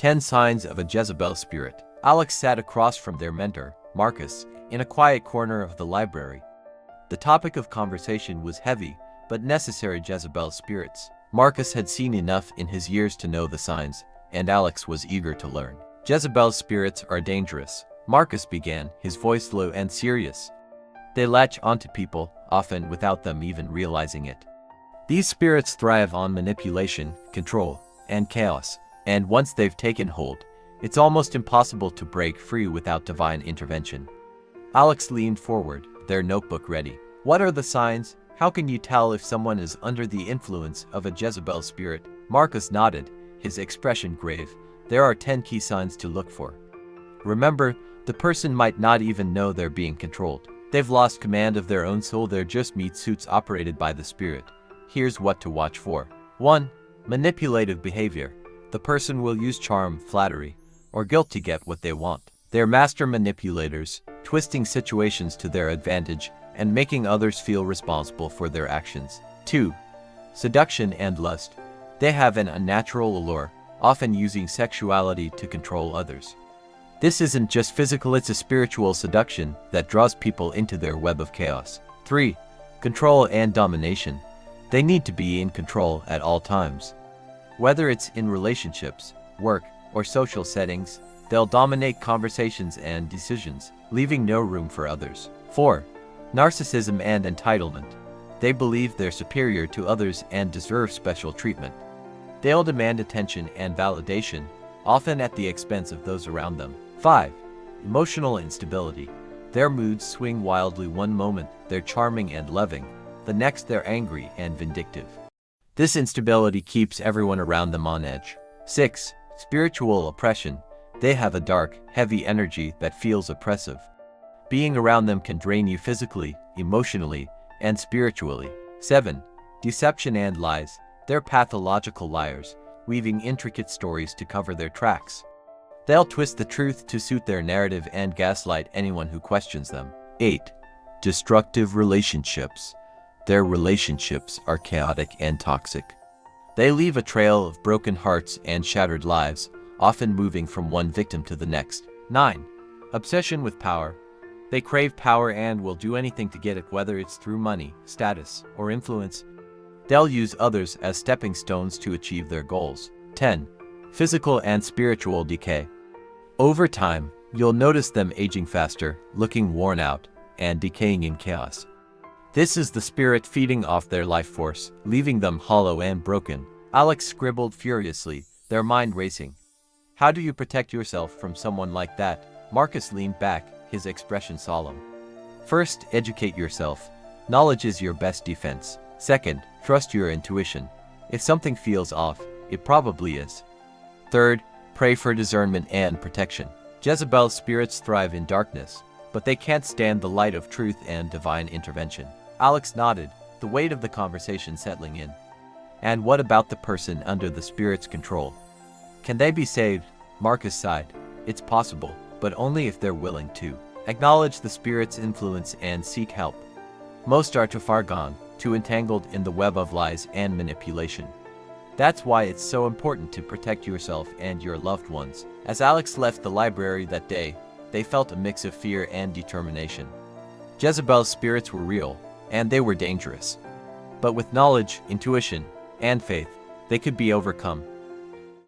10 Signs of a Jezebel Spirit. Alex sat across from their mentor, Marcus, in a quiet corner of the library. The topic of conversation was heavy, but necessary Jezebel spirits. Marcus had seen enough in his years to know the signs, and Alex was eager to learn. Jezebel spirits are dangerous, Marcus began, his voice low and serious. They latch onto people, often without them even realizing it. These spirits thrive on manipulation, control, and chaos, and once they've taken hold, it's almost impossible to break free without divine intervention. Alex leaned forward, their notebook ready. What are the signs? How can you tell if someone is under the influence of a Jezebel spirit? Marcus nodded, his expression grave. There are 10 key signs to look for. Remember, the person might not even know they're being controlled. They've lost command of their own soul, they're just meat suits operated by the spirit. Here's what to watch for. 1. Manipulative behavior. The person will use charm, flattery, or guilt to get what they want. They're master manipulators, twisting situations to their advantage and making others feel responsible for their actions. 2. Seduction and lust. They have an unnatural allure, often using sexuality to control others. This isn't just physical, it's a spiritual seduction that draws people into their web of chaos. 3. Control and domination. They need to be in control at all times. Whether it's in relationships, work, or social settings, they'll dominate conversations and decisions, leaving no room for others. 4. Narcissism and entitlement. They believe they're superior to others and deserve special treatment. They'll demand attention and validation, often at the expense of those around them. 5. Emotional instability. Their moods swing wildly. One moment, they're charming and loving. The next, they're angry and vindictive. This instability keeps everyone around them on edge. 6. Spiritual oppression. They have a dark, heavy energy that feels oppressive. Being around them can drain you physically, emotionally, and spiritually. 7. Deception and lies. They're pathological liars, weaving intricate stories to cover their tracks. They'll twist the truth to suit their narrative and gaslight anyone who questions them. 8. Destructive relationships. Their relationships are chaotic and toxic. They leave a trail of broken hearts and shattered lives, often moving from one victim to the next. 9. Obsession with power. They crave power and will do anything to get it, whether it's through money, status, or influence. They'll use others as stepping stones to achieve their goals. 10. Physical and spiritual decay. Over time, you'll notice them aging faster, looking worn out, and decaying in chaos. This is the spirit feeding off their life force, leaving them hollow and broken. Alex scribbled furiously, their mind racing. How do you protect yourself from someone like that? Marcus leaned back, his expression solemn. First, educate yourself. Knowledge is your best defense. Second, trust your intuition. If something feels off, it probably is. Third, pray for discernment and protection. Jezebel spirits thrive in darkness, but they can't stand the light of truth and divine intervention. Alex nodded, the weight of the conversation settling in. And what about the person under the spirit's control? Can they be saved? Marcus sighed. It's possible, but only if they're willing to acknowledge the spirit's influence and seek help. Most are too far gone, too entangled in the web of lies and manipulation. That's why it's so important to protect yourself and your loved ones. As Alex left the library that day, they felt a mix of fear and determination. Jezebel's spirits were real, and they were dangerous. But with knowledge, intuition, and faith, they could be overcome.